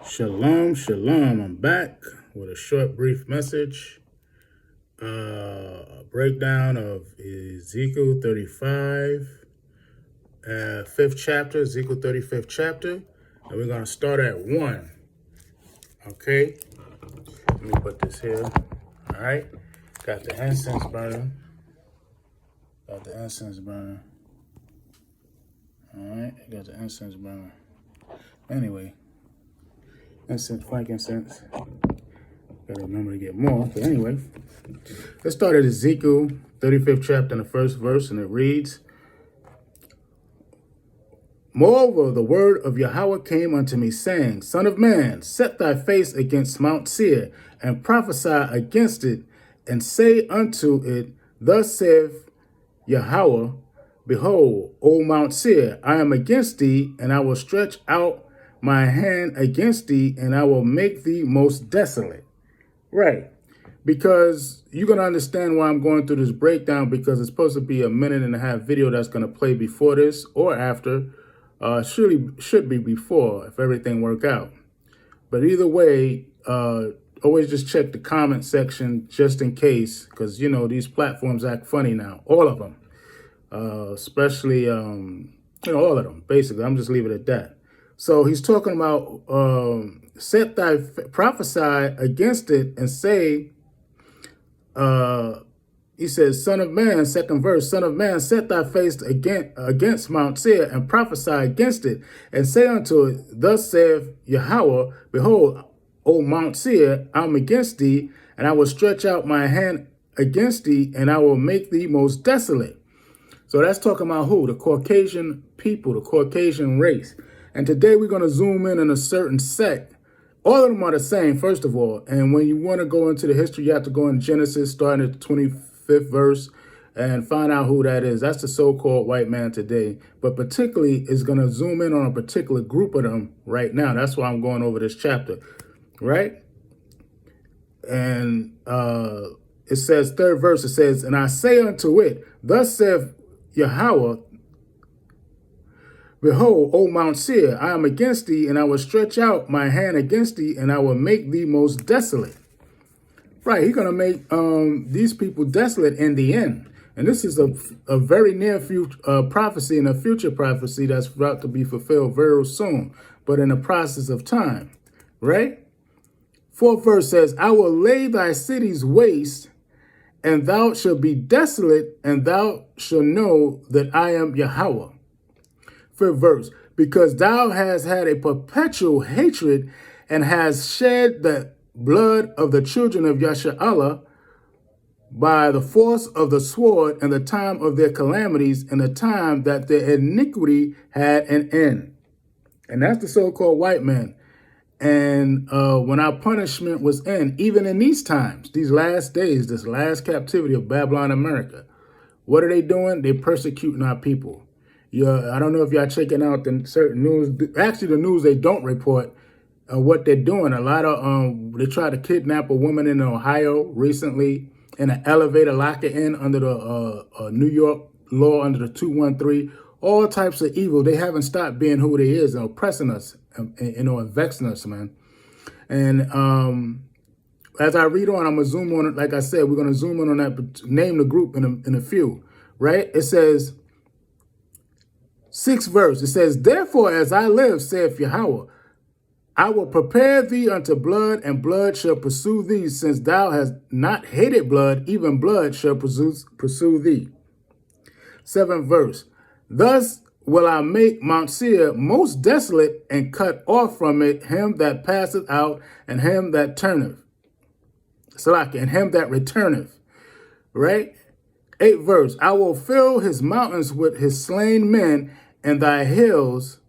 Shalom, shalom. I'm back with a short, brief message. A breakdown of Ezekiel 35, 5th chapter, Ezekiel 35th chapter. And we're going to start at 1. Okay? Let me put this here. All right? Got the incense burning. All right? Got the incense burning. Anyway. Incense, frankincense. Gotta remember to get more. But anyway, let's start at Ezekiel 35th chapter and the first verse, and it reads, Moreover, the word of Yahweh came unto me, saying, Son of man, set thy face against Mount Seir, and prophesy against it, and say unto it, Thus saith Yahweh, Behold, O Mount Seir, I am against thee, and I will stretch out my hand against thee, and I will make thee most desolate. Right. Because you're going to understand why I'm going through this breakdown, because it's supposed to be a 1.5-minute video that's going to play before this or after. Should be before if everything work out. But either way, always just check the comment section just in case, because, you know, these platforms act funny now. All of them. Especially, you know, all of them. Basically, I'm just leaving it at that. So he's talking about prophesy against it and say, he says, Son of man, second verse, Son of man, set thy face against Mount Seir and prophesy against it and say unto it, Thus saith Yahweh, Behold, O Mount Seir, I am against thee, and I will stretch out my hand against thee, and I will make thee most desolate. So that's talking about who? The Caucasian people, the Caucasian race. And today we're going to zoom in on a certain sect. All of them are the same, first of all. And when you want to go into the history, you have to go in Genesis, starting at the 25th verse, and find out who that is. That's the so-called white man today. But particularly, is going to zoom in on a particular group of them right now. That's why I'm going over this chapter, right? And it says, third verse, it says, And I say unto it, Thus saith Yahweh, Behold, O Mount Seir, I am against thee, and I will stretch out my hand against thee, and I will make thee most desolate. Right, he's going to make these people desolate in the end. And this is a very near future prophecy and a future prophecy that's about to be fulfilled very soon, but in the process of time, right? Fourth verse says, I will lay thy cities waste, and thou shalt be desolate, and thou shalt know that I am Yahweh. Fifth verse, because thou hast had a perpetual hatred and hast shed the blood of the children of Yashar'Allah by the force of the sword and the time of their calamities and the time that their iniquity had an end. And that's the so-called white man. And when our punishment was in, even in these times, these last days, this last captivity of Babylon, America, what are they doing? They're persecuting our people. I don't know if y'all checking out the certain news. Actually, the news they don't report what they're doing. A lot of they tried to kidnap a woman in Ohio recently in an elevator, lock her in under the New York law, under the 213. All types of evil. They haven't stopped being who they is and oppressing us, and vexing us, man. And as I read on, I'm gonna zoom on it. Like I said, we're gonna zoom in on that. Name the group in a few. Right? It says. 6th verse, it says, Therefore, as I live, saith Yahweh, I will prepare thee unto blood, and blood shall pursue thee, since thou hast not hated blood, even blood shall pursue thee. 7th verse, Thus will I make Mount Seir most desolate, and cut off from it him that passeth out, and him that turneth. And him that returneth. Right? 8th verse, I will fill his mountains with his slain men, and thy hills,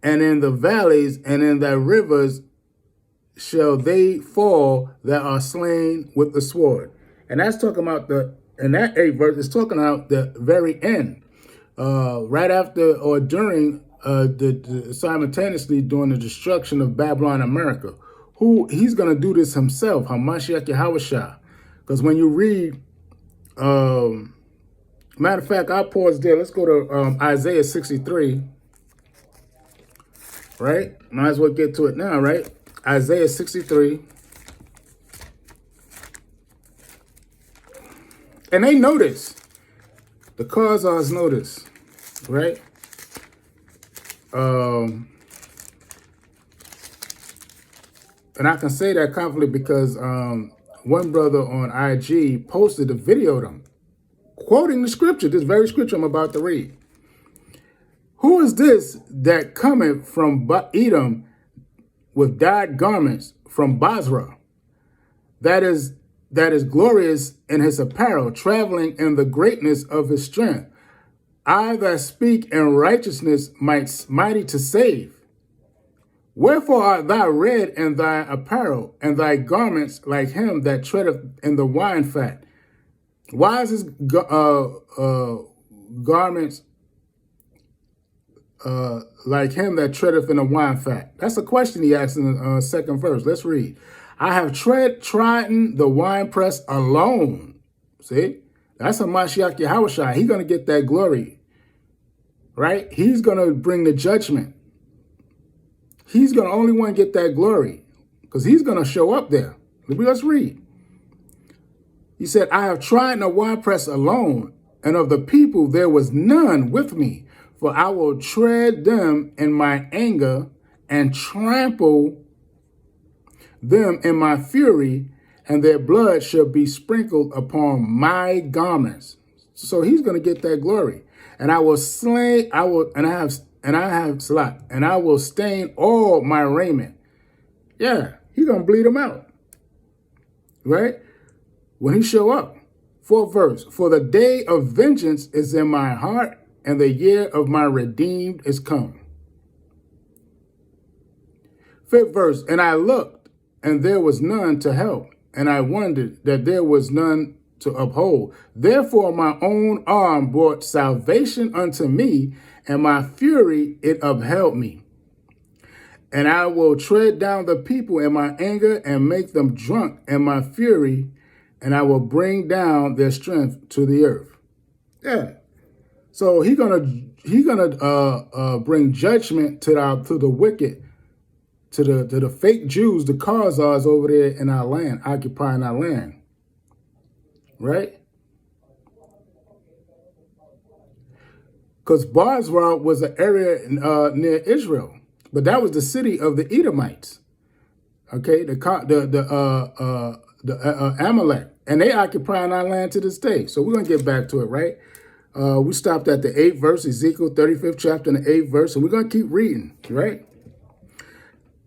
and in the valleys, and in thy rivers shall they fall that are slain with the sword. And that's talking about in that 8th verse, it's talking about the very end. Right after or during simultaneously during the destruction of Babylon, America. He's going to do this himself, Hamashiach Yahweh. Because when you read, matter of fact, I'll pause there. Let's go to Isaiah 63. right? Might as well get to it now, right? Isaiah 63. And they notice. The Khazars notice, right? And I can say that confidently because one brother on IG posted a video of them quoting the scripture, this very scripture I'm about to read. Who is this that cometh from Edom with dyed garments from Basra? That is glorious in his apparel, traveling in the greatness of his strength. I that speak in righteousness, mighty to save. Wherefore art thou red in thy apparel, and thy garments like him that treadeth in the wine fat? Why is his garments like him that treadeth in the wine fat? That's a question he asks in the second verse. Let's read. I have trodden the winepress alone. See? That's a Mashiach Yahushua. He's going to get that glory. Right? He's going to bring the judgment. He's going to only one get that glory. Because he's going to show up there. Let's read. He said, I have trodden the winepress alone, and of the people there was none with me. For I will tread them in my anger and trample them in my fury, and their blood shall be sprinkled upon my garments. So he's going to get that glory. And I will slay, I will stain all my raiment. Yeah, he's going to bleed them out. Right? When he show up. Fourth verse. For the day of vengeance is in my heart, and the year of my redeemed is come. Fifth verse. And I looked, and there was none to help, and I wondered that there was none to uphold. Therefore my own arm brought salvation unto me, and my fury it upheld me. And I will tread down the people in my anger and make them drunk in my fury, and I will bring down their strength to the earth. Yeah. So he's gonna bring judgment to the wicked, to the fake Jews, the Khazars over there in our land, occupying our land. Right? Because Basra was an area near Israel, but that was the city of the Edomites. Okay, the Amalek, and they occupying our land to this day. So we're gonna get back to it, right? We stopped at the 8th verse, Ezekiel 35th chapter, and the 8th verse, and we're gonna keep reading, right?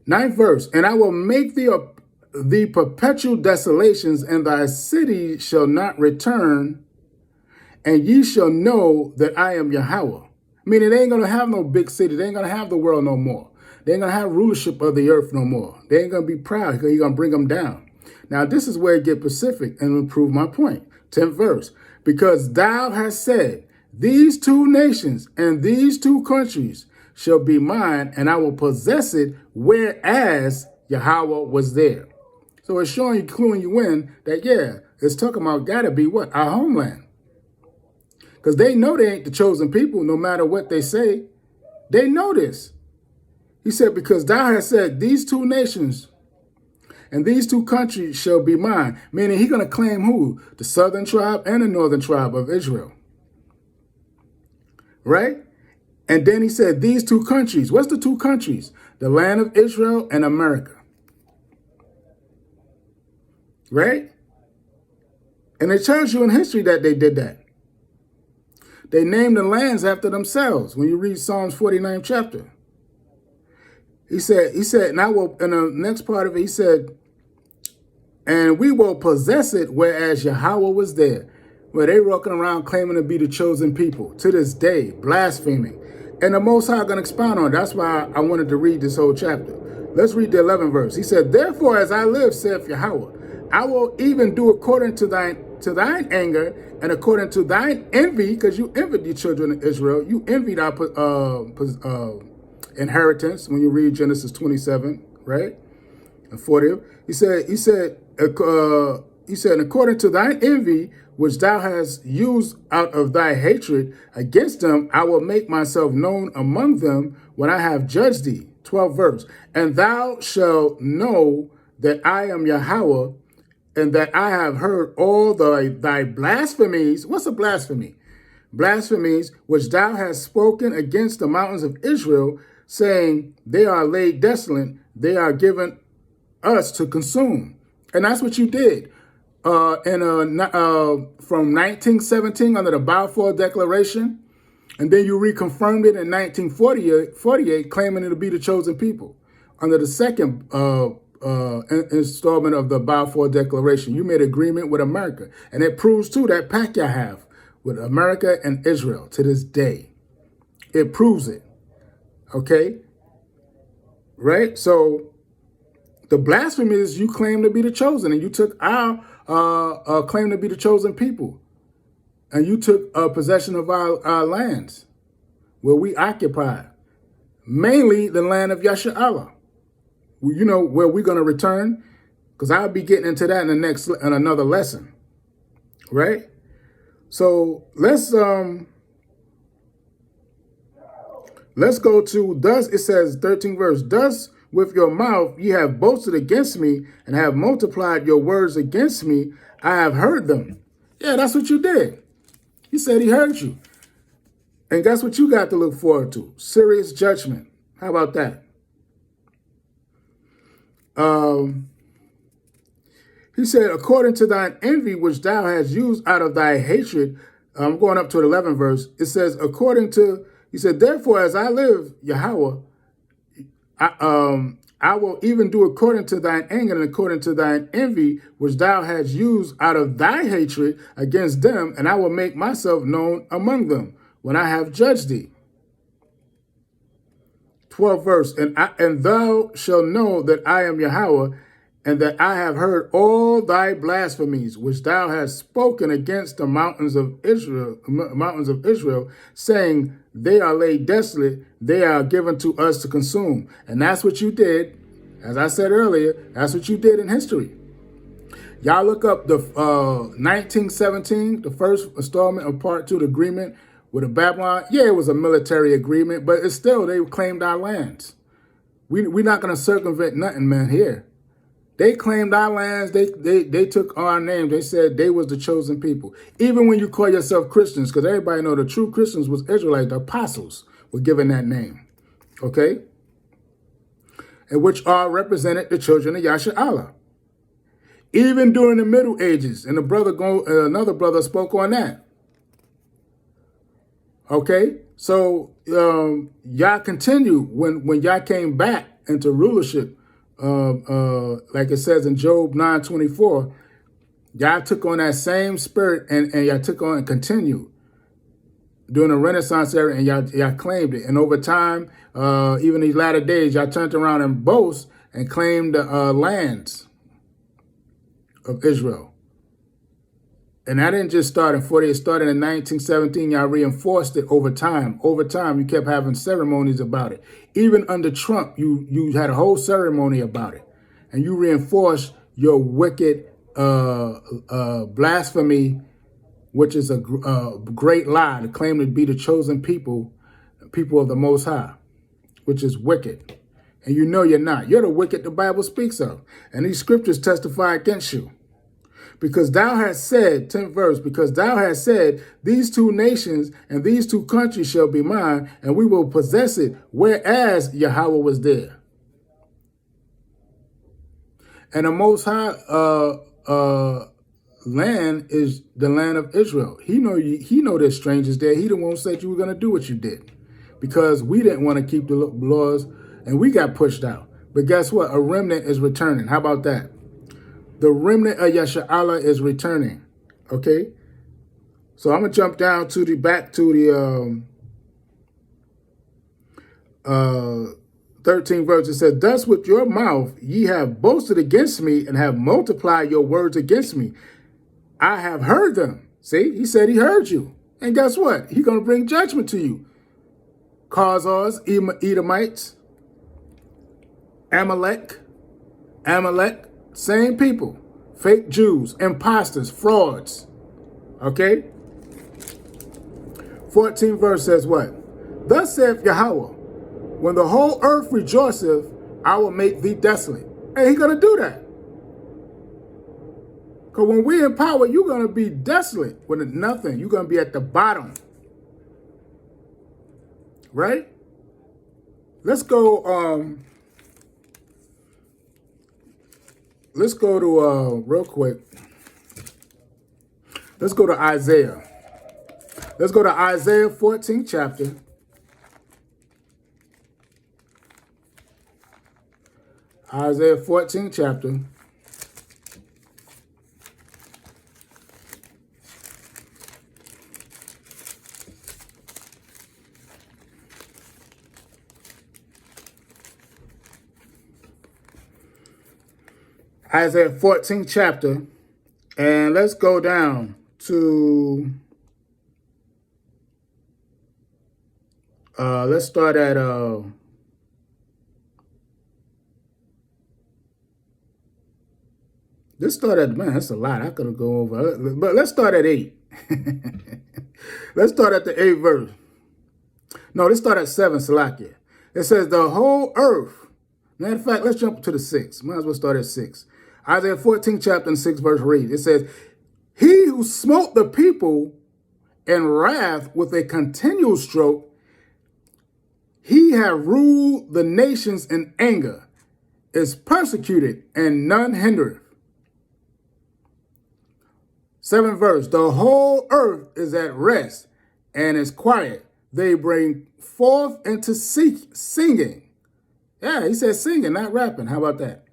9th verse, and I will make the perpetual desolations, and thy city shall not return, and ye shall know that I am Yahweh. Meaning they ain't going to have no big city. They ain't going to have the world no more. They ain't going to have rulership of the earth no more. They ain't going to be proud because he's going to bring them down. Now, this is where it get specific and will prove my point. 10th verse, because thou hast said, these two nations and these two countries shall be mine, and I will possess it, whereas Yahweh was there. So it's showing you, cluing you in that, yeah, it's talking about gotta be what? Our homeland. Because they know they ain't the chosen people, no matter what they say. They know this. He said, because thou hast said, these two nations and these two countries shall be mine. Meaning he's going to claim who? The southern tribe and the northern tribe of Israel. Right? And then he said, these two countries. What's the two countries? The land of Israel and America. Right? And it tells you in history that they did that. They named the lands after themselves. When you read Psalms 49th chapter. He said, and I will, in the next part of it, he said, and we will possess it, whereas Yahweh was there. Where they walking around claiming to be the chosen people. To this day, blaspheming. And the Most High going to expound on it. That's why I wanted to read this whole chapter. Let's read the 11th verse. He said, therefore, as I live, saith Yahweh, I will even do according to thine anger and according to thine envy, because you envied the children of Israel. You envied our inheritance when you read Genesis 27, right? And 40. He said, and according to thine envy, which thou hast used out of thy hatred against them, I will make myself known among them when I have judged thee. 12th verse. And thou shalt know that I am Yahweh, and that I have heard all thy blasphemies. What's a blasphemy? Blasphemies which thou hast spoken against the mountains of Israel, saying, they are laid desolate, they are given us to consume. And that's what you did. From 1917 under the Balfour Declaration, and then you reconfirmed it in 1948, claiming it to be the chosen people. Under the second installment of the Balfour Declaration, you made agreement with America. And it proves, too, that pact you have with America and Israel to this day. It proves it. Okay? Right? So the blasphemy is you claim to be the chosen, and you took our claim to be the chosen people. And you took possession of our lands where we occupy, mainly the land of Yashar'Allah. You know where we're going to return, because I'll be getting into that in another lesson, right? So let's go to thus. It says 13th verse. Thus with your mouth ye have boasted against me, and have multiplied your words against me. I have heard them. Yeah, that's what you did. He said he heard you. And guess what you got to look forward to? Serious judgment. How about that? He said, according to thine envy, which thou hast used out of thy hatred. I'm going up to the 11th verse. It says, he said, therefore, as I live, Yahweh, I will even do according to thine anger and according to thine envy, which thou hast used out of thy hatred against them, and I will make myself known among them when I have judged thee. 12th verse, and thou shalt know that I am Yahweh, and that I have heard all thy blasphemies, which thou hast spoken against the mountains of Israel, saying, they are laid desolate, they are given to us to consume. And that's what you did. As I said earlier, that's what you did in history. Y'all look up the 1917, the first installment of Part 2, the agreement with the Babylon. Yeah, it was a military agreement, but it's still, they claimed our lands. We're not going to circumvent nothing, man, here. They claimed our lands. They took our name. They said they was the chosen people. Even when you call yourself Christians, because everybody know the true Christians was Israelites, the apostles were given that name. Okay? And which are represented the children of Yashar'Allah. Even during the Middle Ages, and another brother spoke on that. Okay? So y'all continue when y'all came back into rulership. Like it says in Job 9:24, y'all took on that same spirit and y'all took on and continued during the Renaissance era, and y'all claimed it. And over time, even these latter days, y'all turned around and boast and claimed the lands of Israel. And that didn't just start in 40, it started in 1917. Y'all reinforced it over time. Over time, you kept having ceremonies about it. Even under Trump, you had a whole ceremony about it. And you reinforced your wicked blasphemy, which is a great lie, to claim to be the chosen people of the Most High, which is wicked. And you know you're not. You're the wicked the Bible speaks of. And these scriptures testify against you. Because thou hast said, 10th verse, because thou hast said, these two nations and these two countries shall be mine, and we will possess it, whereas Yahweh was there. And the Most High land is the land of Israel. He know there's strangers there. He the one who said you were going to do what you did. Because we didn't want to keep the laws, and we got pushed out. But guess what? A remnant is returning. How about that? The remnant of Yashar'Allah is returning. Okay? So I'm going to jump down to back to the 13th verse. It says, thus with your mouth ye have boasted against me and have multiplied your words against me. I have heard them. See, he said he heard you. And guess what? He's going to bring judgment to you. Khazars, Edomites, Amalek, same people, fake Jews, imposters, frauds. Okay? 14th verse says what? Thus saith Yahweh, When the whole earth rejoiceth, I will make thee desolate. And he's going to do that. Because when we're in power, you're going to be desolate with nothing. You're going to be at the bottom. Right? Let's go to real quick. Let's go to Isaiah. Let's go to Isaiah 14th chapter. Isaiah 14th chapter. Isaiah 14th chapter. And let's go down to, let's start at, man, that's a lot. I could go over, but let's start at 8. Let's start at the 8th verse. No, let's start at 7, Salakia. It says, the whole earth. Matter of fact, let's jump to the 6. Might as well start at 6. Isaiah 14th chapter and 6 verse read. It says, he who smote the people in wrath with a continual stroke, he have ruled the nations in anger, is persecuted, and none hindereth. 7th verse, the whole earth is at rest and is quiet. They bring forth into singing. Yeah, he said singing, not rapping. How about that?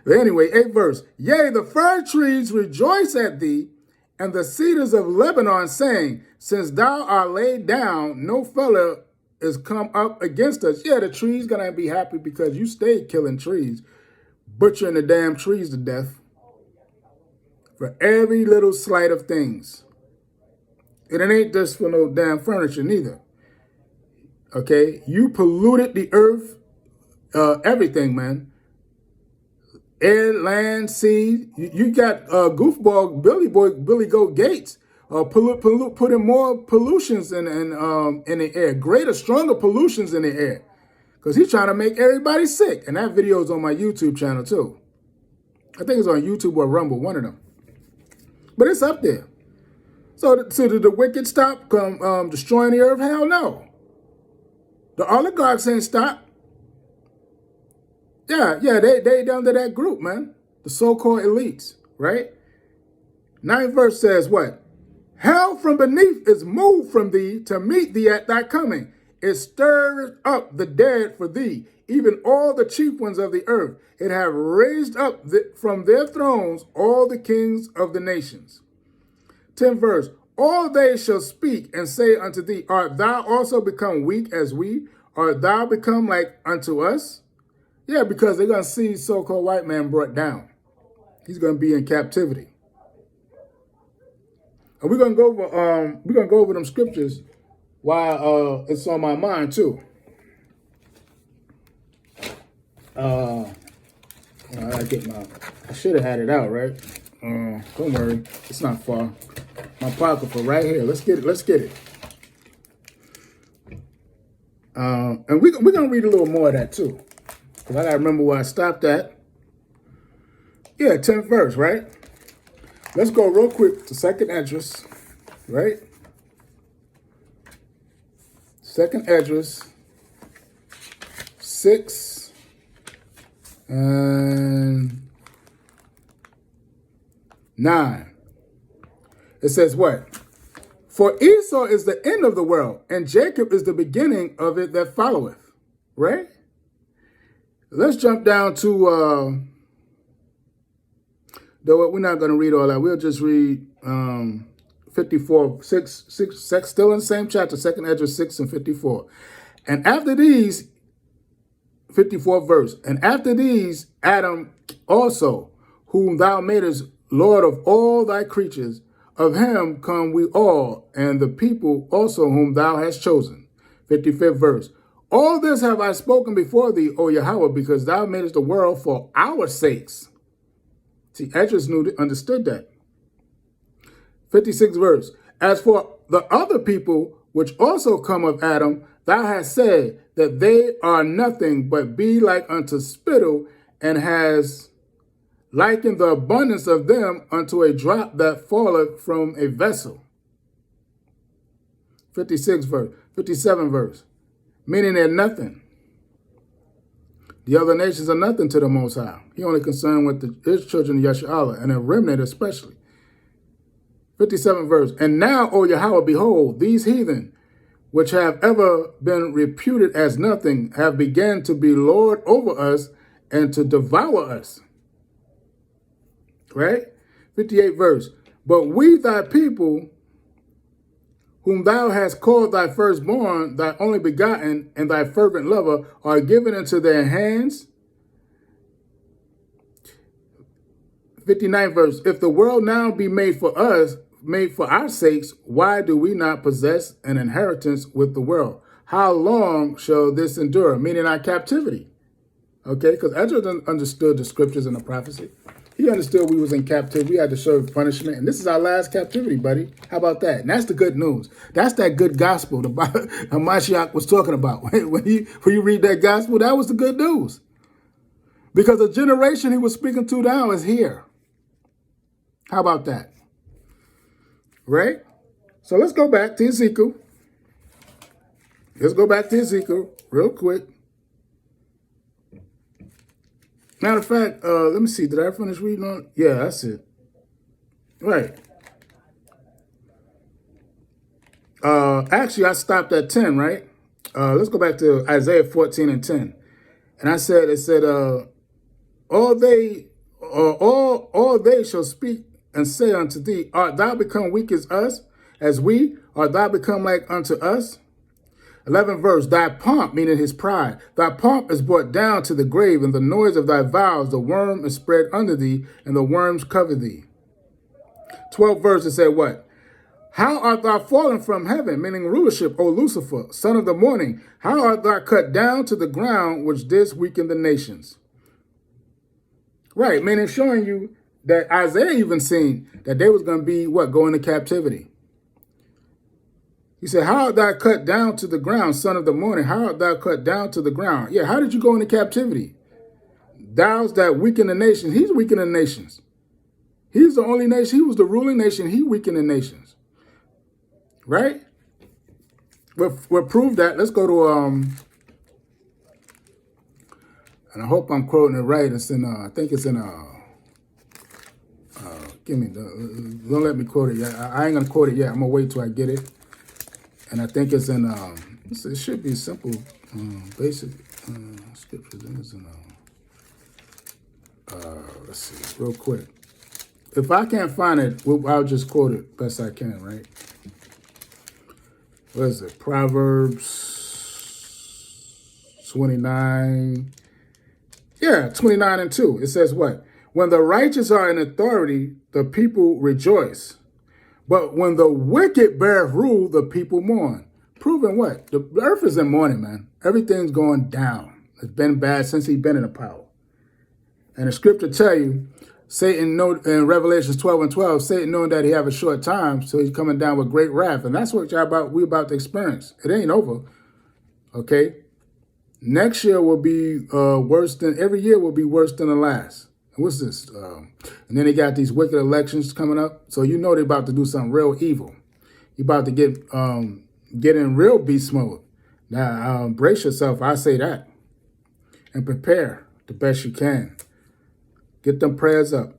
But anyway, 8th verse. Yea, the fir trees rejoice at thee, and the cedars of Lebanon, saying, since thou art laid down, no fellow is come up against us. Yeah, the trees gonna be happy because you stayed killing trees, butchering the damn trees to death for every little slight of things. And it ain't just for no damn furniture neither. Okay, you polluted the earth, everything, man. Air, land, sea. You got goofball Billy Goat Gates putting more pollutions in the air, greater, stronger pollutions in the air, because he's trying to make everybody sick. And that video is on my YouTube channel too. I think it's on YouTube or Rumble, one of them. But it's up there. So did the wicked stop destroying the earth? Hell no. The oligarchs ain't stopped. Yeah, they under that group, man. The so-called elites, right? 9th verse says what? Hell from beneath is moved from thee to meet thee at thy coming. It stirs up the dead for thee, even all the chief ones of the earth. It have raised up from their thrones all the kings of the nations. 10th verse. All they shall speak and say unto thee, art thou also become weak as we? Art thou become like unto us? Yeah, because they're going to see so-called white man brought down. He's going to be in captivity. And we're going to go over them scriptures while it's on my mind too. I should have had it out, right? Don't worry, it's not far. My pocket for right here. Let's get it. And we're gonna read a little more of that too, because I gotta remember where I stopped at. Yeah, 10th verse, right? Let's go real quick to 2nd Esdras, right? 2nd Esdras 6 and 9. It says what? For Esau is the end of the world, and Jacob is the beginning of it that followeth. Right? Let's jump down to, though we're not going to read all that. We'll just read 54, 6, still in the same chapter, 2nd Esdras 6 and 54. And after these, 54th verse, and after these, Adam also, whom thou madest Lord of all thy creatures, of him come we all, and the people also whom thou hast chosen. 55th verse. All this have I spoken before thee, O Yahweh, because thou madest the world for our sakes. See, Esdras understood that. 56th verse. As for the other people, which also come of Adam, Thou hast said that they are nothing but be like unto spittle, and has likened the abundance of them unto a drop that falleth from a vessel. 57 verse. Meaning they're nothing. The other nations are nothing to the Most High. He only concerned with his children, Yeshua, and a remnant especially. 57 verse. And now, O Yahweh, behold, these heathen, which have ever been reputed as nothing, have begun to be Lord over us and to devour us. Right? 58 verse. But we, thy people, whom thou hast called thy firstborn, thy only begotten, and thy fervent lover, are given into their hands. 59 verse. If the world now be made for us, made for our sakes, why do we not possess an inheritance with the world? How long shall this endure? Meaning our captivity. Okay, because Ezra understood the scriptures and the prophecy. He understood we was in captivity. We had to serve punishment. And this is our last captivity, buddy. How about that? And that's the good news. That's that good gospel that Mashiach was talking about. When you read that gospel, that was the good news. Because the generation he was speaking to now is here. How about that? Right? So let's go back to Ezekiel. Let's go back to Ezekiel real quick. Matter of fact, let me see. Did I finish reading on? Yeah, that's it. Right. Actually, I stopped at 10, right? Let's go back to Isaiah 14 and 10. And it said, all they shall speak and say unto thee, art thou become weak as we? Art thou become like unto us? 11 verse, thy pomp, meaning his pride, thy pomp is brought down to the grave, and the noise of thy vows, the worm is spread under thee, and the worms cover thee. 12 verse, it said what? How art thou fallen from heaven, meaning rulership, O Lucifer, son of the morning? How art thou cut down to the ground, which didst weaken the nations? Right, meaning showing you that Isaiah even seen that they was going to be, what, go into captivity. He said, how art thou cut down to the ground, son of the morning? How art thou cut down to the ground? Yeah, how did you go into captivity? Thou's that weaken the nations. He's weakening the nations. He's the only nation. He was the ruling nation. He weakened the nations. Right? We'll prove that. Let's go to, and I hope I'm quoting it right. It's in, I think it's in, don't let me quote it yet. I ain't going to quote it yet. I'm going to wait till I get it. And I think it's in, it should be simple, basic scriptures. It's in, let's see, real quick. If I can't find it, I'll just quote it best I can, right? What is it? Proverbs 29. Yeah, 29 and 2. It says what? When the righteous are in authority, the people rejoice. But when the wicked bear rule, the people mourn. Proving what? The earth is in mourning, man. Everything's going down. It's been bad since he's been in the power. And the scripture tell you, Satan know in Revelations 12 and 12, Satan knowing that he have a short time, so he's coming down with great wrath. And that's what we about to experience. It ain't over. Okay? Next year will be every year will be worse than the last. What's this? And then they got these wicked elections coming up. So you know they're about to do something real evil. You're about to get in real beast mode. Now, brace yourself. I say that. And prepare the best you can. Get them prayers up.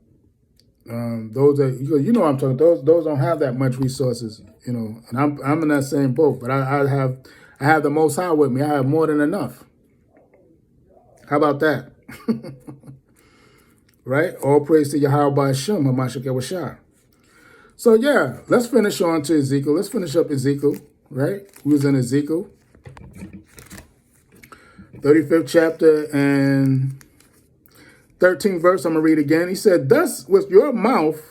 Those that you know what I'm talking. Those don't have that much resources, you know. And I'm in that same boat. But I have the Most High with me. I have more than enough. How about that? Right? All praise to Yahweh by Hashem, Hamashik Yahweh. So yeah, let's finish on to Ezekiel. Let's finish up Ezekiel, right? We was in Ezekiel, 35th chapter and 13th verse. I'm going to read again. He said, thus with your mouth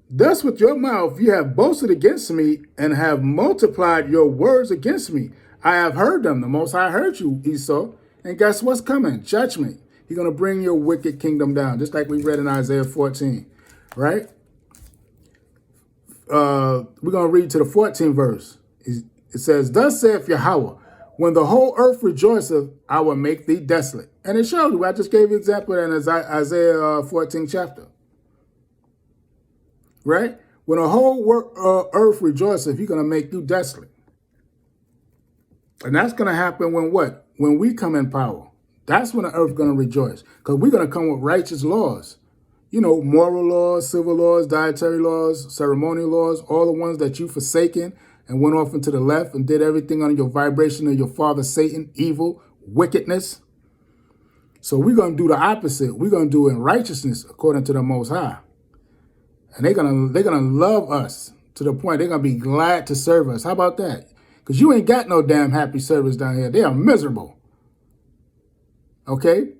you have boasted against me and have multiplied your words against me. I have heard them. The Most High heard you, Esau. And guess what's coming? Judgment. He's going to bring your wicked kingdom down, just like we read in Isaiah 14, right? We're going to read to the 14th verse. It says, thus saith Yahweh, when the whole earth rejoiceth, I will make thee desolate. And it showed you. I just gave you an example in Isaiah 14 chapter. Right? When the whole earth rejoiceth, he's going to make you desolate. And that's going to happen when what? When we come in power. That's when the earth is going to rejoice. Because we're going to come with righteous laws. You know, moral laws, civil laws, dietary laws, ceremonial laws, all the ones that you forsaken and went off into the left and did everything under your vibration of your father Satan, evil, wickedness. So we're going to do the opposite. We're going to do it in righteousness according to the Most High. And they're gonna love us to the point they're going to be glad to serve us. How about that? Because you ain't got no damn happy servants down here. They are miserable. Okay?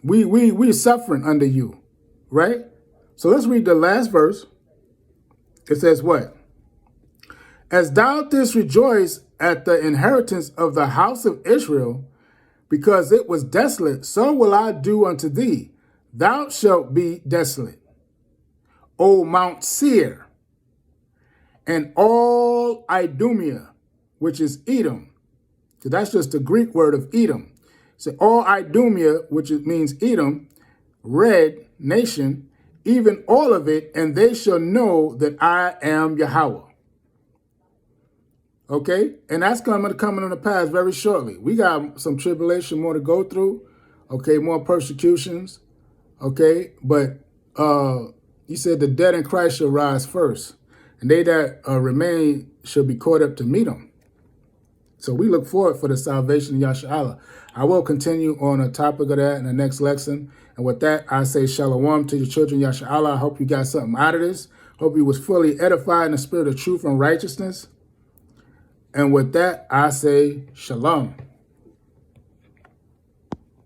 We're suffering under you, right? So let's read the last verse. It says what? As thou didst rejoice at the inheritance of the house of Israel, because it was desolate, so will I do unto thee. Thou shalt be desolate, O Mount Seir, and all Idumea, which is Edom. So that's just the Greek word of Edom. So all Idumea, which means Edom, red nation, even all of it, and they shall know that I am Yahweh. Okay? And that's going to come in the past very shortly. We got some tribulation more to go through. Okay? More persecutions. Okay? But he said the dead in Christ shall rise first. And they that remain shall be caught up to meet him. So we look forward for the salvation of Yahshua. I will continue on a topic of that in the next lesson. And with that, I say shalom to your children, Yahshua. I hope you got something out of this. Hope you was fully edified in the spirit of truth and righteousness. And with that, I say shalom.